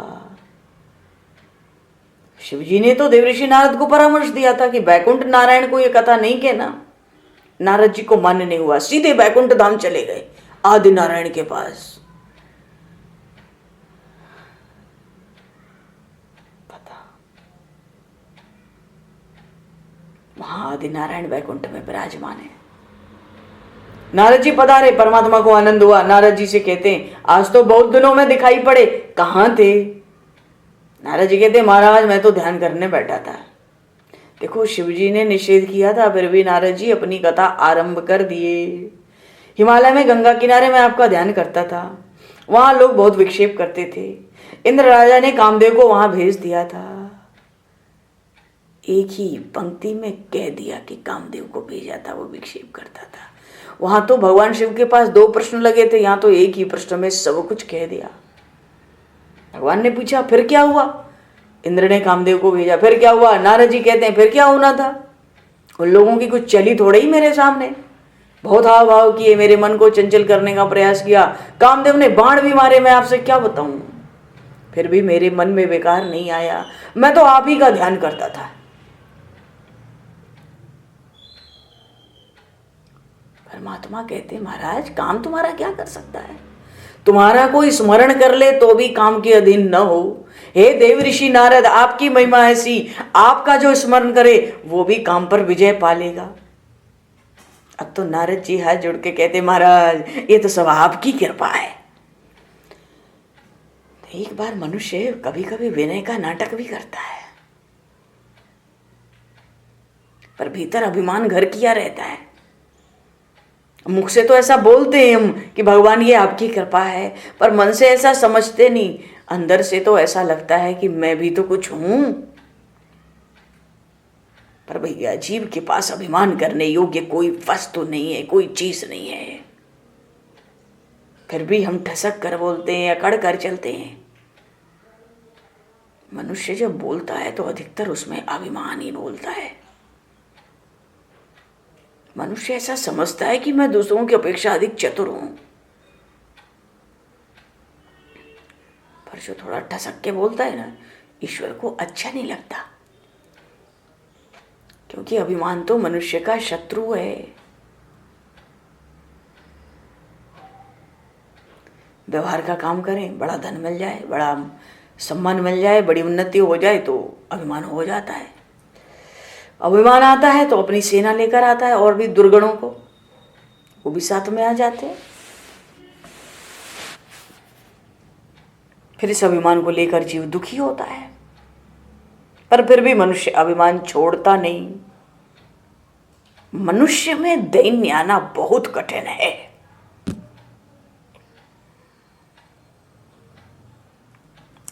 शिवजी ने तो देवऋषि नारद को परामर्श दिया था कि बैकुंठ नारायण को ये कथा नहीं कहना। नारद जी को मान्य नहीं हुआ, सीधे बैकुंठ धाम चले गए, आदि नारायण के पास। पता वहां आदि नारायण बैकुंठ में विराजमान है। नारद जी पधारे, परमात्मा को आनंद हुआ। नारद जी से कहते हैं आज तो बहुत दिनों में दिखाई पड़े, कहां थे? नारद जी कहते महाराज मैं तो ध्यान करने बैठा था। देखो शिवजी ने निषेध किया था, फिर भी नारद जी अपनी कथा आरंभ कर दिए। हिमालय में गंगा किनारे में आपका ध्यान करता था, वहां लोग बहुत विक्षेप करते थे, इंद्र राजा ने कामदेव को वहां भेज दिया था। एक ही पंक्ति में कह दिया कि कामदेव को भेजा था, वो विक्षेप करता था। वहां तो भगवान शिव के पास 2 प्रश्न लगे थे, यहां तो एक ही प्रश्न में सब कुछ कह दिया। भगवान ने पूछा फिर क्या हुआ? इंद्र ने कामदेव को भेजा, फिर क्या हुआ? नारद जी कहते हैं फिर क्या होना था? उन लोगों की कुछ चली थोड़ी ही मेरे सामने, बहुत हाव भाव किए, मेरे मन को चंचल करने का प्रयास किया, कामदेव ने बाण भी मारे, मैं आपसे क्या बताऊं, फिर भी मेरे मन में विकार नहीं आया, मैं तो आप ही का ध्यान करता था। परमात्मा कहते महाराज काम तुम्हारा क्या कर सकता है, तुम्हारा कोई स्मरण कर ले तो भी काम के अधीन न हो। हे देव ऋषि नारद, आपकी महिमा ऐसी, आपका जो स्मरण करे वो भी काम पर विजय पा लेगा। अब तो नारद जी हाथ जोड़ के कहते महाराज ये तो सब आपकी कृपा है। एक बार मनुष्य कभी कभी विनय का नाटक भी करता है, पर भीतर अभिमान घर किया रहता है। मुख से तो ऐसा बोलते हैं हम कि भगवान ये आपकी कृपा है, पर मन से ऐसा समझते नहीं, अंदर से तो ऐसा लगता है कि मैं भी तो कुछ हूं। पर भैया जीव के पास अभिमान करने योग्य कोई वस्तु नहीं है, कोई चीज नहीं है, फिर भी हम ठसक कर बोलते हैं, अकड़ कर चलते हैं। मनुष्य जब बोलता है तो अधिकतर उसमें अभिमान ही बोलता है। मनुष्य ऐसा समझता है कि मैं दूसरों की अपेक्षा अधिक चतुर हूं, पर जो थोड़ा ठसक के बोलता है ना, ईश्वर को अच्छा नहीं लगता, क्योंकि अभिमान तो मनुष्य का शत्रु है। व्यवहार का काम करें, बड़ा धन मिल जाए, बड़ा सम्मान मिल जाए, बड़ी उन्नति हो जाए तो अभिमान हो जाता है। अभिमान आता है तो अपनी सेना लेकर आता है, और भी दुर्गणों को वो भी साथ में आ जाते हैं। फिर इस अभिमान को लेकर जीव दुखी होता है, पर फिर भी मनुष्य अभिमान छोड़ता नहीं। मनुष्य में दैन्य आना बहुत कठिन है।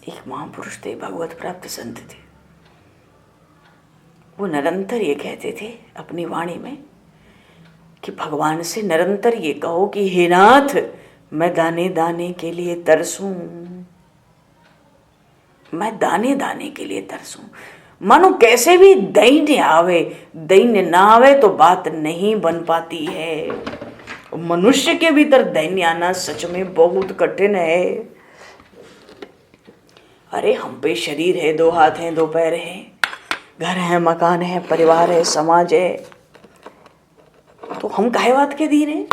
एक महापुरुष थे, भगवत प्राप्त संत थे। वो निरंतर ये कहते थे अपनी वाणी में कि भगवान से निरंतर ये कहो कि हे नाथ, मैं दाने दाने के लिए तरसूं, मैं दाने दाने के लिए तरसूं। मानो कैसे भी दैन्य आवे, दैन्य ना आवे तो बात नहीं बन पाती है। मनुष्य के भीतर दैन्य आना सच में बहुत कठिन है। अरे हम पे शरीर है, 2 हाथ हैं, 2 पैर हैं, घर है, मकान है, परिवार है, समाज है, तो हम काहे बात के दीन है?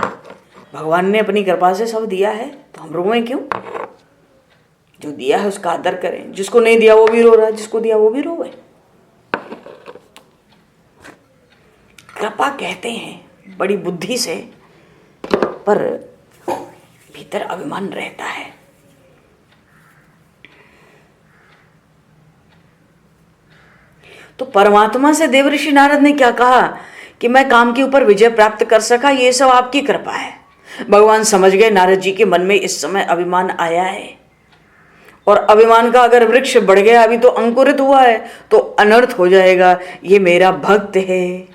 भगवान ने अपनी कृपा से सब दिया है, तो हम रोएं क्यों? जो दिया है उसका आदर करें, जिसको नहीं दिया वो भी रो रहा है, जिसको दिया वो भी रोए। कृपा कहते हैं बड़ी बुद्धि से, पर भीतर अभिमान रहता है। तो परमात्मा से देवऋषि नारद ने क्या कहा कि मैं काम के ऊपर विजय प्राप्त कर सका, ये सब आपकी कृपा है। भगवान समझ गए नारद जी के मन में इस समय अभिमान आया है, और अभिमान का अगर वृक्ष बढ़ गया, अभी तो अंकुरित हुआ है, तो अनर्थ हो जाएगा। ये मेरा भक्त है,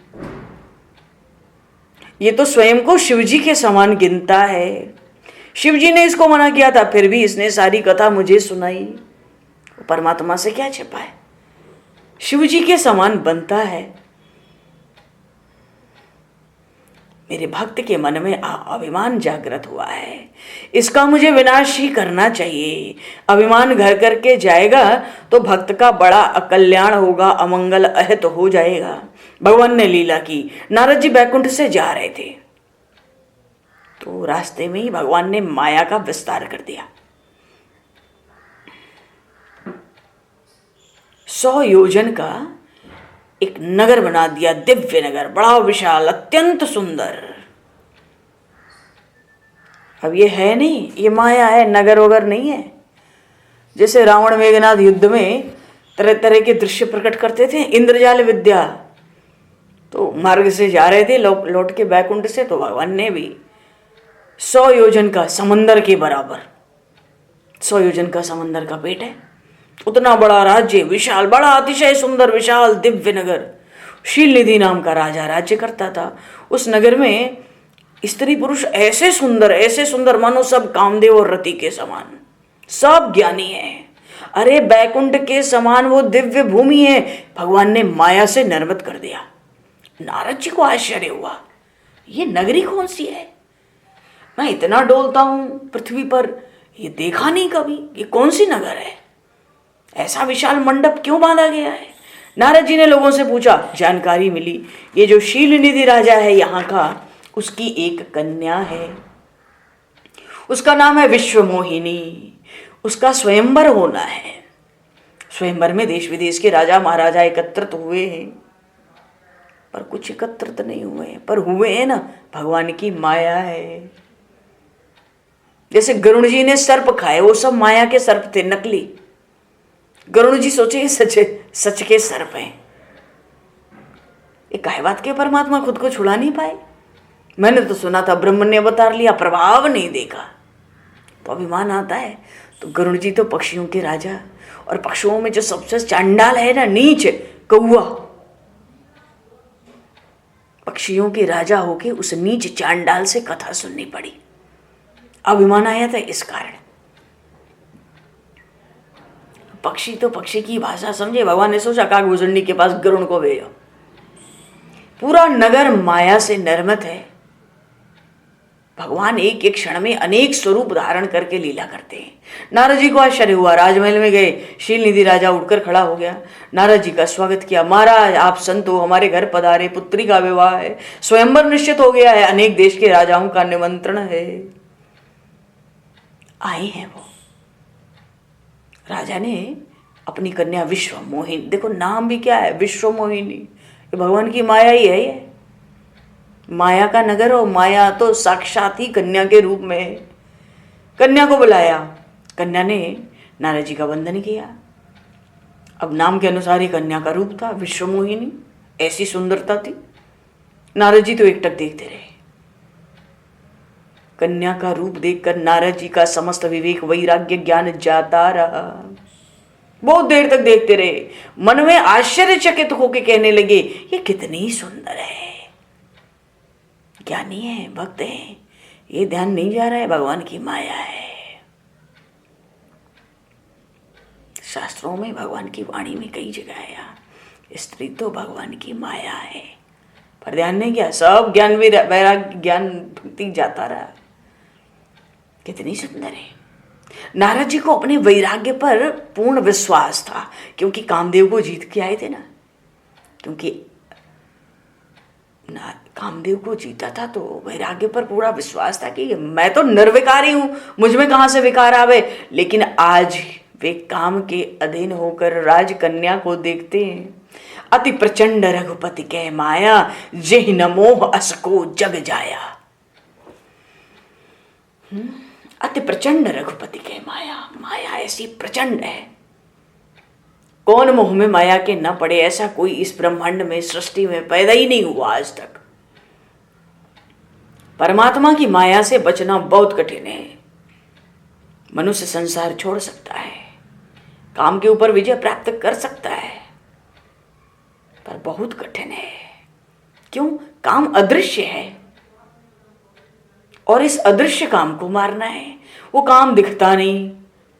ये तो स्वयं को शिवजी के समान गिनता है। शिवजी ने इसको मना किया था, फिर भी इसने सारी कथा मुझे सुनाई। परमात्मा से क्या छिपा है, शिवजी के समान बनता है। मेरे भक्त के मन में अभिमान जागृत हुआ है, इसका मुझे विनाश ही करना चाहिए। अभिमान घर करके जाएगा तो भक्त का बड़ा अकल्याण होगा, अमंगल अहित हो जाएगा। भगवान ने लीला की। नारद जी बैकुंठ से जा रहे थे, तो रास्ते में ही भगवान ने माया का विस्तार कर दिया। 100 योजन का एक नगर बना दिया, दिव्य नगर, बड़ा विशाल, अत्यंत सुंदर। अब ये है नहीं, ये माया है, नगर वगर नहीं है। जैसे रावण मेघनाद युद्ध में तरह तरह के दृश्य प्रकट करते थे, इंद्रजाल विद्या, तो मार्ग से जा रहे थे लौट के बैकुंठ से, तो भगवान ने भी 100 योजन का, समंदर के बराबर 100 योजन का समंदर का पेट है, उतना बड़ा राज्य, विशाल, बड़ा अतिशय सुंदर विशाल दिव्य नगर। शील निधि नाम का राजा राज्य करता था। उस नगर में स्त्री पुरुष ऐसे सुंदर मानो सब कामदेव और रति के समान, सब ज्ञानी है। अरे बैकुंठ के समान वो दिव्य भूमि है, भगवान ने माया से निर्मित कर दिया। नारद जी को आश्चर्य हुआ, ये नगरी कौन सी है? मैं इतना डोलता हूं पृथ्वी पर, ये देखा नहीं कभी, ये कौन सी नगर है? ऐसा विशाल मंडप क्यों बांधा गया है? नारद जी ने लोगों से पूछा, जानकारी मिली ये जो शील निधि राजा है यहाँ का, उसकी एक कन्या है, उसका नाम है विश्वमोहिनी। उसका स्वयंवर होना है। स्वयंवर में देश विदेश के राजा महाराजा एकत्रित हुए हैं, पर कुछ एकत्रित नहीं हुए हैं, पर हुए हैं ना, भगवान की माया है। जैसे गरुण जी ने सर्प खाए, वो सब माया के सर्प थे, नकली। गरुण जी सोचे ये सच के सर्प हैं। ये काहे बात के परमात्मा खुद को छुड़ा नहीं पाए? मैंने तो सुना था ब्रह्म ने अवतार लिया, प्रभाव नहीं देखा, तो अभिमान आता है। तो गरुण जी तो पक्षियों के राजा, और पक्षियों में जो सबसे चांडाल है ना, नीच, कौवा, पक्षियों के राजा होके उस नीच चांडाल से कथा सुननी पड़ी। अभिमान आया था इस कारण। पक्षी तो पक्षी की भाषा समझे। भगवान ने सोचा काकभुजंडी के पास गरुण को भेजो। पूरा नगर माया से निर्मित है। भगवान एक एक क्षण में अनेक स्वरूप धारण करके लीला करते हैं। नारद जी को आश्चर्य हुआ। राजमहल में गए, शील निधि राजा उठकर खड़ा हो गया, नारद जी का स्वागत किया। महाराज आप संत हो, हमारे घर पधारे, पुत्री का विवाह है, स्वयंवर निश्चित हो गया है, अनेक देश के राजाओं का निमंत्रण है। आए हैं वो। राजा ने अपनी कन्या विश्वमोहिनी, देखो नाम भी क्या है, विश्वमोहिनी, ये भगवान की माया ही है। ये माया का नगर हो, माया तो साक्षात ही कन्या के रूप में है। कन्या को बुलाया, कन्या ने नारद जी का वंदन किया। अब नाम के अनुसार ही कन्या का रूप था विश्वमोहिनी, ऐसी सुंदरता थी। नारद जी तो एकटक देखते रहे। कन्या का रूप देखकर नारद जी का समस्त विवेक वैराग्य ज्ञान जाता रहा। बहुत देर तक देखते रहे, मन में आश्चर्यचकित होकर कहने लगे, ये कितनी सुंदर है, ज्ञानी है, भक्त है, ये ध्यान नहीं जा रहा है भगवान की माया है। शास्त्रों में भगवान की वाणी में कई जगह आया, स्त्री तो भगवान की माया है, पर ध्यान नहीं किया, सब ज्ञान वैराग्य ज्ञान भक्ति जाता रहा। कितनी सुंदर है। नारद जी को अपने वैराग्य पर पूर्ण विश्वास था, क्योंकि कामदेव को जीत के आए थे ना, क्योंकि कामदेव को जीता था तो वैराग्य पर पूरा विश्वास था कि मैं तो निर्विकारी हूं, मुझ में कहां से विकार आवे। लेकिन आज वे काम के अधीन होकर राजकन्या को देखते हैं। अति प्रचंड रघुपति कह माया, जेहि न मोह असको जग जाया। अति प्रचंड रघुपति कह माया, माया ऐसी प्रचंड है, कौन मोह में माया के न पड़े, ऐसा कोई इस ब्रह्मांड में सृष्टि में पैदा ही नहीं हुआ आज तक। परमात्मा की माया से बचना बहुत कठिन है। मनुष्य संसार छोड़ सकता है, काम के ऊपर विजय प्राप्त कर सकता है, पर बहुत कठिन है। क्यों? काम अदृश्य है और इस अदृश्य काम को मारना है। वो काम दिखता नहीं,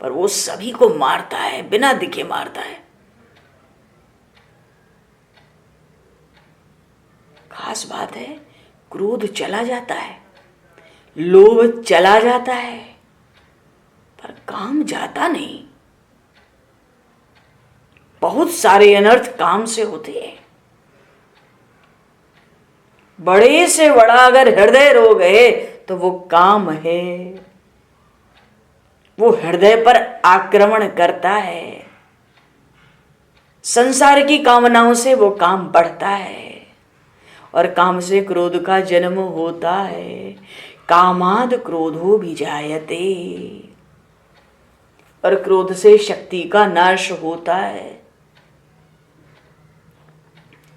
पर वो सभी को मारता है, बिना दिखे मारता है। खास बात है, क्रोध चला जाता है, लोभ चला जाता है, पर काम जाता नहीं। बहुत सारे अनर्थ काम से होते हैं। बड़े से बड़ा अगर हृदय रोग है तो वो काम है, वो हृदय पर आक्रमण करता है। संसार की कामनाओं से वो काम बढ़ता है और काम से क्रोध का जन्म होता है। कामाद क्रोधो विजायते, और क्रोध से शक्ति का नाश होता है।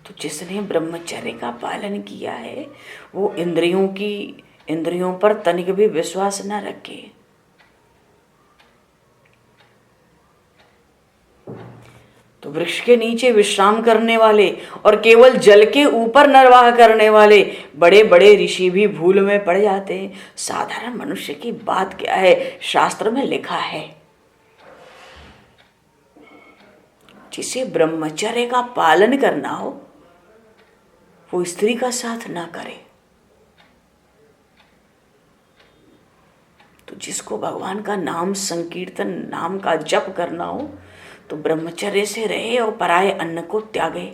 तो जिसने ब्रह्मचर्य का पालन किया है वो इंद्रियों पर तनिक भी विश्वास न रखे। तो वृक्ष के नीचे विश्राम करने वाले और केवल जल के ऊपर निर्वाह करने वाले बड़े बड़े ऋषि भी भूल में पड़ जाते हैं। साधारण मनुष्य की बात क्या है, शास्त्र में लिखा है, जिसे ब्रह्मचर्य का पालन करना हो वो स्त्री का साथ ना करे। तो जिसको भगवान का नाम संकीर्तन, नाम का जप करना हो तो ब्रह्मचर्य से रहे और पराये अन्न को त्यागे।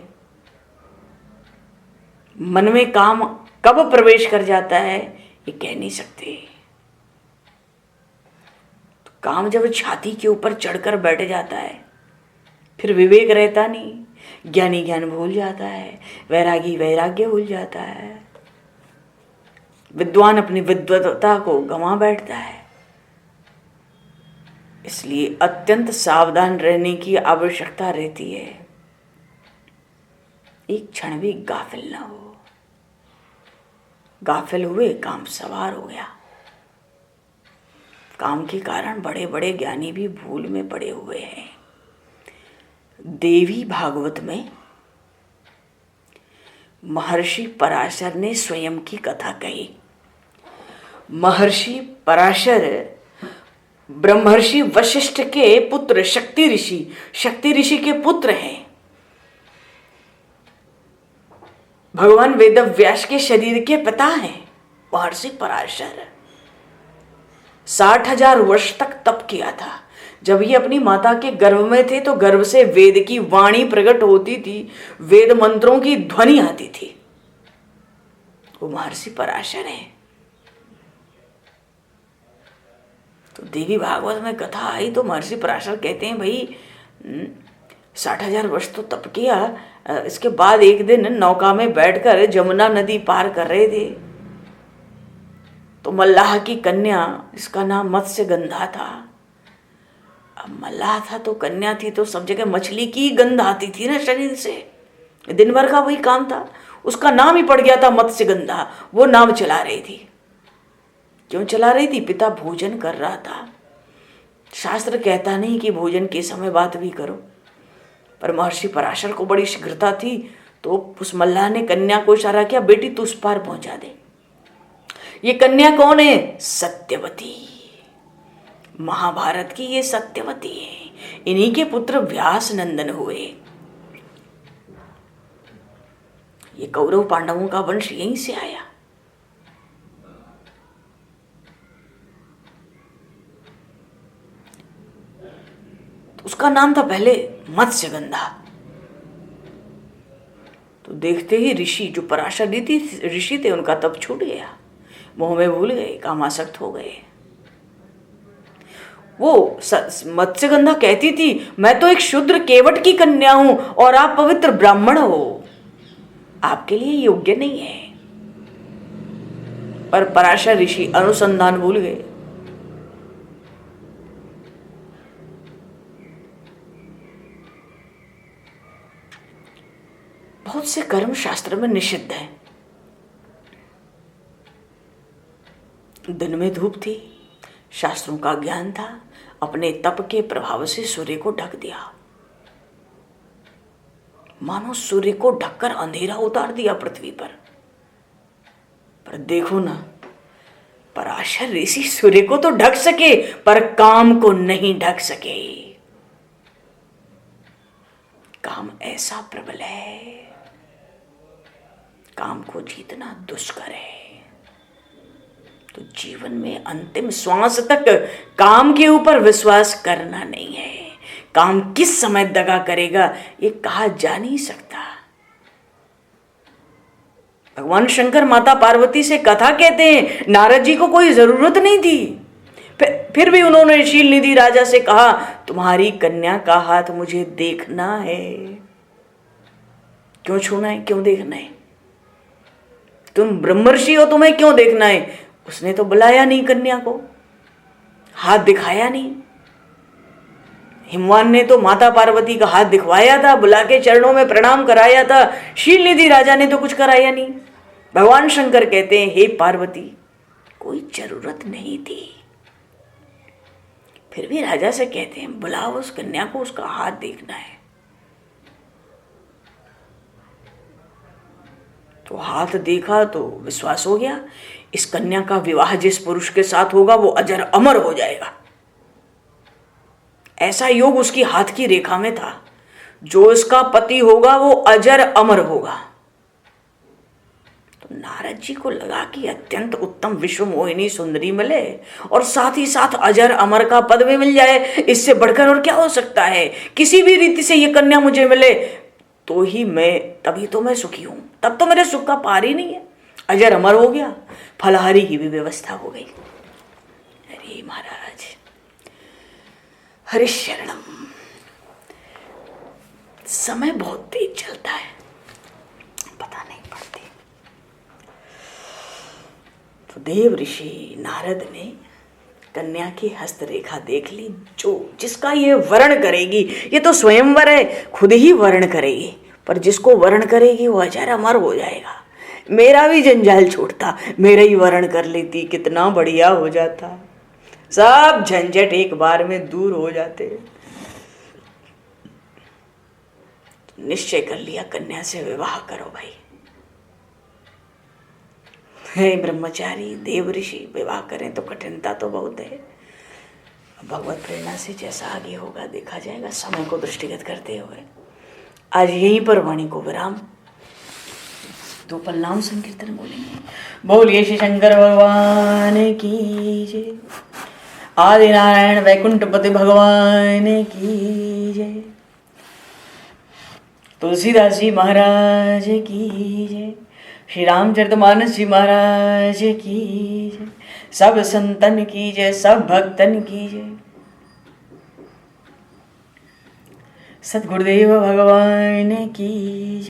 मन में काम कब प्रवेश कर जाता है ये कह नहीं सकते। तो काम जब छाती के ऊपर चढ़कर बैठ जाता है फिर विवेक रहता नहीं, ज्ञानी ज्ञान भूल जाता है, वैरागी वैराग्य भूल जाता है, विद्वान अपनी विद्वत्ता को गंवा बैठता है। इसलिए अत्यंत सावधान रहने की आवश्यकता रहती है। एक क्षण भी गाफिल ना हो। गाफिल हुए काम सवार हो गया। काम के कारण बड़े बड़े ज्ञानी भी भूल में पड़े हुए हैं। देवी भागवत में महर्षि पराशर ने स्वयं की कथा कही। महर्षि पराशर ब्रह्मर्षि वशिष्ठ के पुत्र शक्ति ऋषि के पुत्र हैं। भगवान वेदव्यास के शरीर के पिता हैं महर्षि पराशर। 60,000 वर्ष तक तप किया था। जब ये अपनी माता के गर्भ में थे तो गर्भ से वेद की वाणी प्रकट होती थी, वेद मंत्रों की ध्वनि आती थी। वो महर्षि पराशर है। तो देवी भागवत में कथा आई तो महर्षि पराशर कहते हैं, भाई 60,000 वर्ष तो तप किया, इसके बाद एक दिन नौका में बैठकर जमुना नदी पार कर रहे थे तो मल्लाह की कन्या, जिसका नाम मत्स्यगंधा था, अब मल्लाह था तो कन्या थी तो सब जगह मछली की गंध आती थी ना शरीर से, दिन भर का वही काम था, उसका नाम ही पड़ गया था मत्स्यगंधा। वो नाव चला रही थी। क्यों चला रही थी? पिता भोजन कर रहा था, शास्त्र कहता नहीं कि भोजन के समय बात भी करो, पर महर्षि पराशर को बड़ी शीघ्रता थी, तो उस मल्लाह ने कन्या को इशारा किया, बेटी तू उस पार पहुंचा दे। ये कन्या कौन है? सत्यवती, महाभारत की ये सत्यवती है। इन्हीं के पुत्र व्यास नंदन हुए। ये कौरव पांडवों का वंश यहीं से आया। तो उसका नाम था पहले मत्स्यगंधा। तो देखते ही ऋषि, जो पराशर ऋषि थे, उनका तप छूट गया, मोह में भूल गए, कामासक्त हो गए। वो मत्स्यगंधा कहती थी, मैं तो एक शूद्र केवट की कन्या हूं और आप पवित्र ब्राह्मण हो, आपके लिए योग्य नहीं है। पर पराशर ऋषि अनुसंधान भूल गए। बहुत से कर्म शास्त्र में निषिद्ध है। दिन में धूप थी, शास्त्रों का ज्ञान था, अपने तप के प्रभाव से सूर्य को ढक दिया, मानो सूर्य को ढककर अंधेरा उतार दिया पृथ्वी पर। देखो ना, पराशर ऋषि सूर्य को तो ढक सके, पर काम को नहीं ढक सके। काम ऐसा प्रबल है, काम को जीतना दुष्कर है। तो जीवन में अंतिम श्वास तक काम के ऊपर विश्वास करना नहीं है। काम किस समय दगा करेगा ये कहा जा नहीं सकता। भगवान शंकर माता पार्वती से कथा कहते हैं, नारद जी को कोई जरूरत नहीं थी, फिर भी उन्होंने शील निधि राजा से कहा, तुम्हारी कन्या का हाथ मुझे देखना है। क्यों छूना है, क्यों देखना है? तुम ब्रह्मर्षि हो, तुम्हें क्यों देखना है? उसने तो बुलाया नहीं कन्या को, हाथ दिखाया नहीं। हिमवान ने तो माता पार्वती का हाथ दिखवाया था, बुला के चरणों में प्रणाम कराया था। शील निधि राजा ने तो कुछ कराया नहीं। भगवान शंकर कहते हैं, हे पार्वती, कोई जरूरत नहीं थी। फिर भी राजा से कहते हैं, बुलाओ उस कन्या को, उसका हाथ देखना है। तो हाथ देखा तो विश्वास हो गया, इस कन्या का विवाह जिस पुरुष के साथ होगा वो अजर अमर हो जाएगा। ऐसा योग उसकी हाथ की रेखा में था, जो इसका पति होगा वो अजर अमर होगा। तो नारद जी को लगा कि अत्यंत उत्तम विश्व मोहिनी सुंदरी मिले और साथ ही साथ अजर अमर का पद भी मिल जाए, इससे बढ़कर और क्या हो सकता है। किसी भी रीति से ये कन्या मुझे मिले तो ही मैं, तभी तो मैं सुखी हूं, तब तो मेरे सुख का पार ही नहीं है। अजर अमर हो गया, फलहारी की भी व्यवस्था हो गई। अरे महाराज, हरिशरणम। समय बहुत तेज चलता है, पता नहीं पड़ती। तो देव ऋषि नारद ने कन्या की हस्तरेखा देख ली, जो जिसका ये वर्ण करेगी, ये तो स्वयंवर है, खुद ही वर्ण करेगी, पर जिसको वर्ण करेगी वो अजर अमर हो जाएगा। मेरा भी जंजाल छूटता, मेरा ही वर्ण कर लेती, कितना बढ़िया हो जाता, सब झंझट एक बार में दूर हो जाते। निश्चय कर लिया, कन्या से विवाह करो भाई। हे ब्रह्मचारी देव ऋषि, विवाह करें तो कठिनता तो बहुत है। भगवत प्रेरणा से जैसा आगे होगा देखा जाएगा। समय को दृष्टिगत करते हुए आज यहीं पर वाणी को विराम। दो पल नाम संकीर्तन बोलेंगे। बोलिए श्री शंकर भगवान की जय, आदि नारायण वैकुंठपति भगवान की जय, तुलसीदास जी महाराज की जय, श्री रामचरितमानस जी महाराज की जय, सब संतन की जय, सब भक्तन की जय। सद्गुरुदेव भगवान की जय।